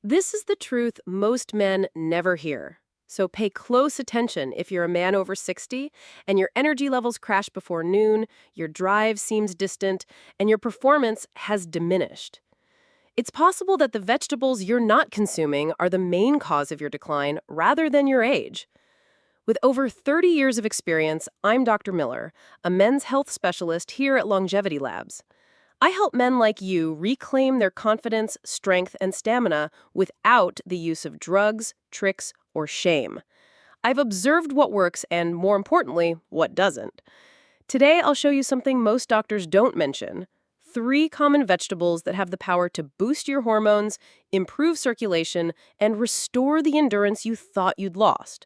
This is the truth most men never hear. So pay close attention if you're a man over 60 and your energy levels crash before noon, your drive seems distant, and your performance has diminished. It's possible that the vegetables you're not consuming are the main cause of your decline rather than your age. With over 30 years of experience, I'm Dr. Miller, a men's health specialist here at Longevity Labs. I help men like you reclaim their confidence, strength, and stamina without the use of drugs, tricks, or shame. I've observed what works and, more importantly, what doesn't. Today, I'll show you something most doctors don't mention. 3 common vegetables that have the power to boost your hormones, improve circulation, and restore the endurance you thought you'd lost.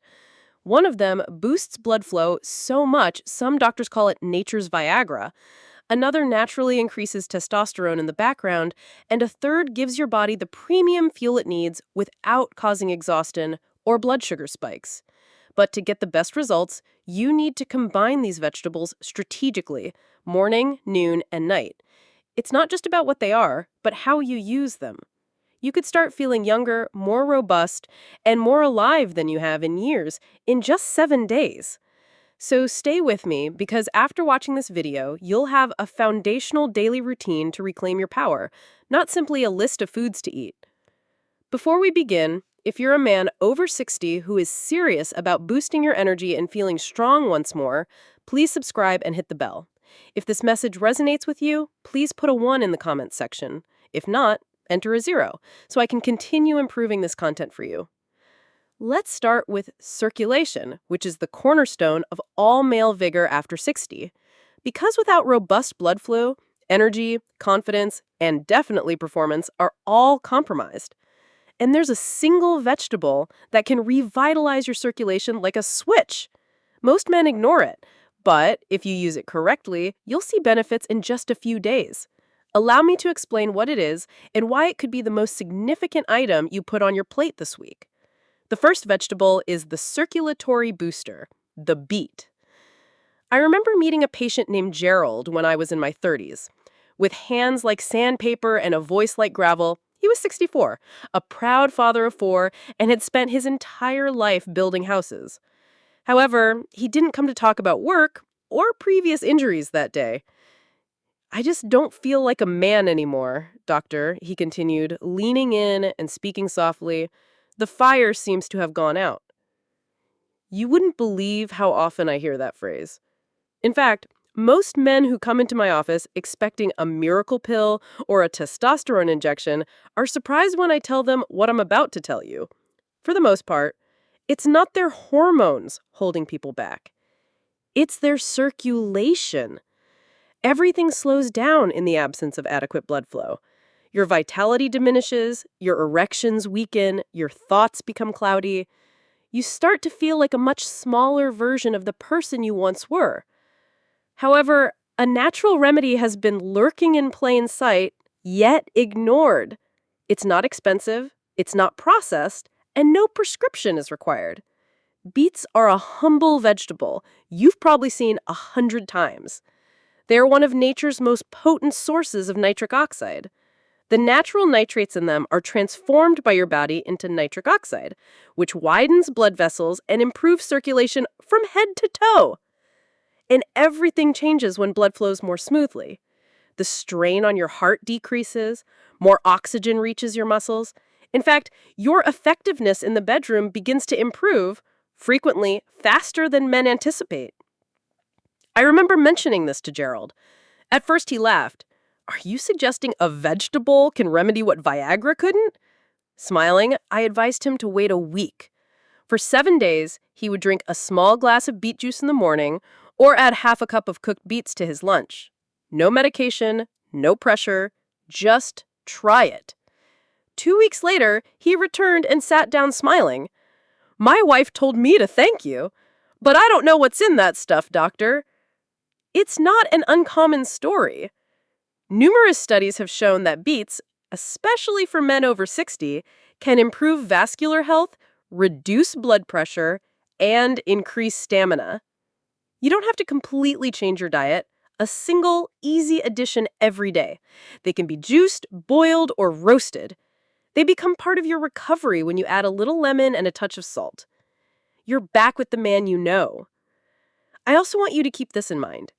One of them boosts blood flow so much some doctors call it nature's Viagra. Another naturally increases testosterone in the background, and a third gives your body the premium fuel it needs without causing exhaustion or blood sugar spikes. But to get the best results, you need to combine these vegetables strategically, morning, noon, and night. It's not just about what they are, but how you use them. You could start feeling younger, more robust, and more alive than you have in years in just 7 days. So stay with me because after watching this video, you'll have a foundational daily routine to reclaim your power, not simply a list of foods to eat. Before we begin, if you're a man over 60 who is serious about boosting your energy and feeling strong once more, please subscribe and hit the bell. If this message resonates with you, please put a 1 in the comments section. If not, enter a 0, so I can continue improving this content for you. Let's start with circulation, which is the cornerstone of all male vigor after 60. Because without robust blood flow, energy, confidence, and definitely performance are all compromised. And there's a single vegetable that can revitalize your circulation like a switch. Most men ignore it, but if you use it correctly, you'll see benefits in just a few days. Allow me to explain what it is and why it could be the most significant item you put on your plate this week. The first vegetable is the circulatory booster, the beet. I remember meeting a patient named Gerald when I was in my 30s. With hands like sandpaper and a voice like gravel, he was 64, a proud father of 4, and had spent his entire life building houses. However, he didn't come to talk about work or previous injuries that day. "I just don't feel like a man anymore, doctor," he continued, leaning in and speaking softly. "The fire seems to have gone out." You wouldn't believe how often I hear that phrase. In fact, most men who come into my office expecting a miracle pill or a testosterone injection are surprised when I tell them what I'm about to tell you. For the most part, it's not their hormones holding people back. It's their circulation. Everything slows down in the absence of adequate blood flow. Your vitality diminishes, your erections weaken, your thoughts become cloudy. You start to feel like a much smaller version of the person you once were. However, a natural remedy has been lurking in plain sight, yet ignored. It's not expensive, it's not processed, and no prescription is required. Beets are a humble vegetable you've probably seen 100 times. They are one of nature's most potent sources of nitric oxide. The natural nitrates in them are transformed by your body into nitric oxide, which widens blood vessels and improves circulation from head to toe. And everything changes when blood flows more smoothly. The strain on your heart decreases, more oxygen reaches your muscles. In fact, your effectiveness in the bedroom begins to improve, frequently faster than men anticipate. I remember mentioning this to Gerald. At first he laughed. "Are you suggesting a vegetable can remedy what Viagra couldn't?" Smiling, I advised him to wait a week. For 7 days, he would drink a small glass of beet juice in the morning or add half a cup of cooked beets to his lunch. No medication, no pressure, just try it. 2 weeks later, he returned and sat down smiling. "My wife told me to thank you, but I don't know what's in that stuff, doctor." It's not an uncommon story. Numerous studies have shown that beets, especially for men over 60, can improve vascular health, reduce blood pressure, and increase stamina. You don't have to completely change your diet. A single, easy addition every day. They can be juiced, boiled, or roasted. They become part of your recovery when you add a little lemon and a touch of salt. You're back with the man you know. I also want you to keep this in mind.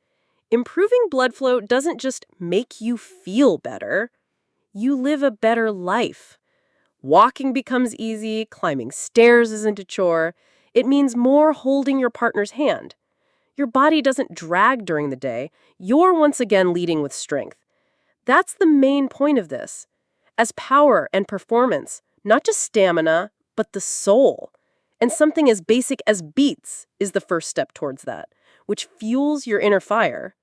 Improving blood flow doesn't just make you feel better, you live a better life. Walking becomes easy, climbing stairs isn't a chore. It means more holding your partner's hand. Your body doesn't drag during the day. You're once again leading with strength. That's the main point of this. As power and performance, not just stamina, but the soul. And something as basic as beets is the first step towards that, which fuels your inner fire.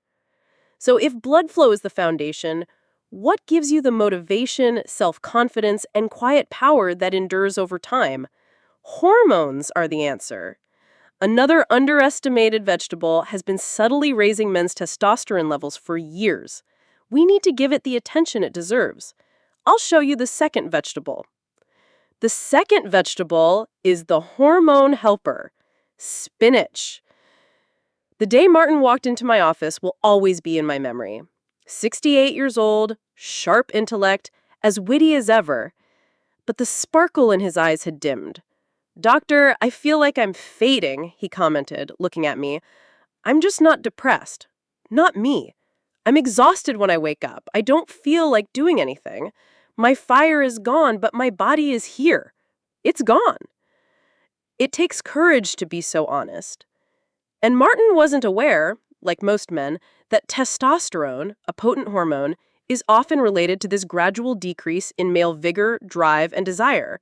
So if blood flow is the foundation, what gives you the motivation, self-confidence, and quiet power that endures over time? Hormones are the answer. Another underestimated vegetable has been subtly raising men's testosterone levels for years. We need to give it the attention it deserves. I'll show you the second vegetable. The second vegetable is the hormone helper, spinach. The day Martin walked into my office will always be in my memory. 68 years old, sharp intellect, as witty as ever. But the sparkle in his eyes had dimmed. "Doctor, I feel like I'm fading," he commented, looking at me. "I'm just not depressed. Not me. I'm exhausted when I wake up. I don't feel like doing anything. My fire is gone, but my body is here. It's gone." It takes courage to be so honest. And Martin wasn't aware, like most men, that testosterone, a potent hormone, is often related to this gradual decrease in male vigor, drive, and desire.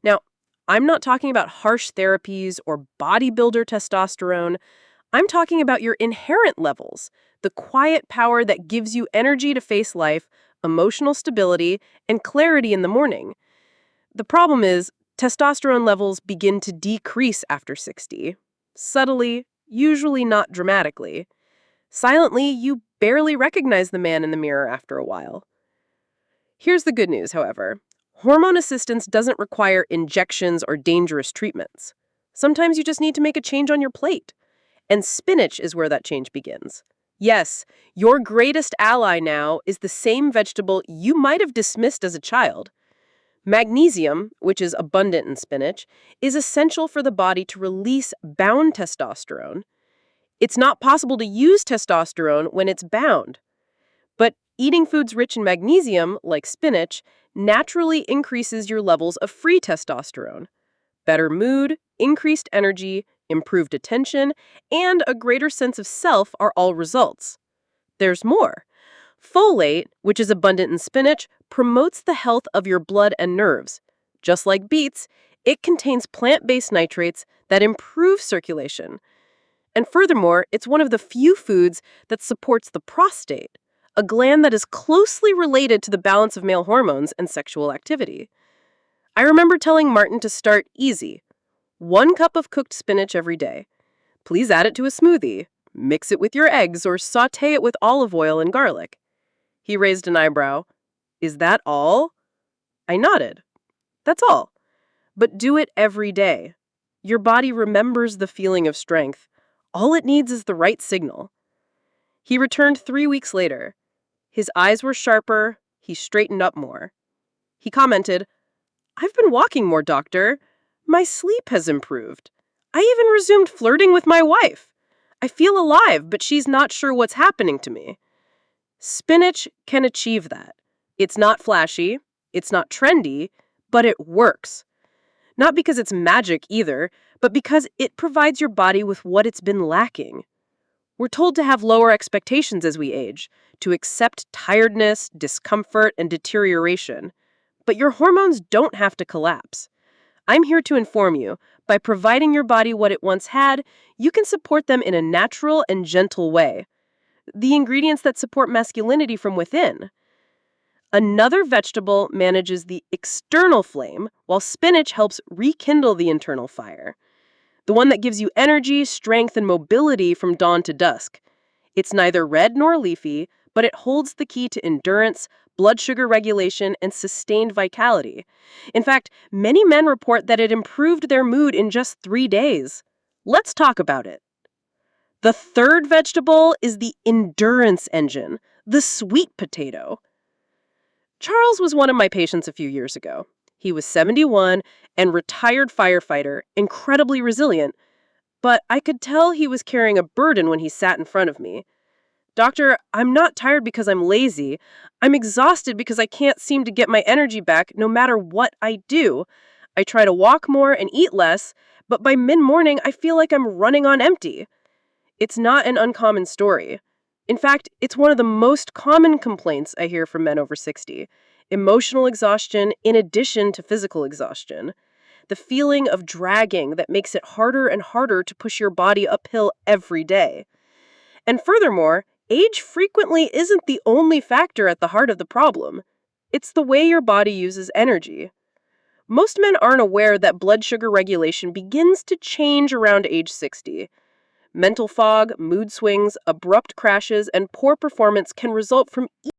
Now, I'm not talking about harsh therapies or bodybuilder testosterone. I'm talking about your inherent levels, the quiet power that gives you energy to face life, emotional stability, and clarity in the morning. The problem is, testosterone levels begin to decrease after 60. Subtly, usually not dramatically. Silently, you barely recognize the man in the mirror after a while. Here's the good news, however. Hormone assistance doesn't require injections or dangerous treatments. Sometimes you just need to make a change on your plate. And spinach is where that change begins. Yes, your greatest ally now is the same vegetable you might have dismissed as a child. Magnesium, which is abundant in spinach, is essential for the body to release bound testosterone. It's not possible to use testosterone when it's bound. But eating foods rich in magnesium, like spinach, naturally increases your levels of free testosterone. Better mood, increased energy, improved attention, and a greater sense of self are all results. There's more. Folate, which is abundant in spinach, promotes the health of your blood and nerves. Just like beets, it contains plant-based nitrates that improve circulation. And furthermore, it's one of the few foods that supports the prostate, a gland that is closely related to the balance of male hormones and sexual activity. I remember telling Martin to start easy. 1 cup of cooked spinach every day. Please add it to a smoothie. Mix it with your eggs or sauté it with olive oil and garlic. He raised an eyebrow. "Is that all?" I nodded. "That's all. But do it every day. Your body remembers the feeling of strength. All it needs is the right signal." He returned 3 weeks later. His eyes were sharper. He straightened up more. He commented, "I've been walking more, doctor. My sleep has improved. I even resumed flirting with my wife. I feel alive, but she's not sure what's happening to me." Spinach can achieve that. It's not flashy, it's not trendy, but it works. Not because it's magic either, but because it provides your body with what it's been lacking. We're told to have lower expectations as we age, to accept tiredness, discomfort, and deterioration. But your hormones don't have to collapse. I'm here to inform you, by providing your body what it once had, you can support them in a natural and gentle way. The ingredients that support masculinity from within. Another vegetable manages the external flame, while spinach helps rekindle the internal fire. The one that gives you energy, strength, and mobility from dawn to dusk. It's neither red nor leafy, but it holds the key to endurance, blood sugar regulation, and sustained vitality. In fact, many men report that it improved their mood in just 3 days. Let's talk about it. The third vegetable is the endurance engine, the sweet potato. Charles was one of my patients a few years ago. He was 71 and retired firefighter, incredibly resilient, but I could tell he was carrying a burden when he sat in front of me. Doctor, I'm not tired because I'm lazy. I'm exhausted because I can't seem to get my energy back no matter what I do. I try to walk more and eat less, but by mid-morning I feel like I'm running on empty. It's not an uncommon story. In fact, it's one of the most common complaints I hear from men over 60. Emotional exhaustion in addition to physical exhaustion. The feeling of dragging that makes it harder and harder to push your body uphill every day. And furthermore, age frequently isn't the only factor at the heart of the problem. It's the way your body uses energy. Most men aren't aware that blood sugar regulation begins to change around age 60. Mental fog, mood swings, abrupt crashes, and poor performance can result from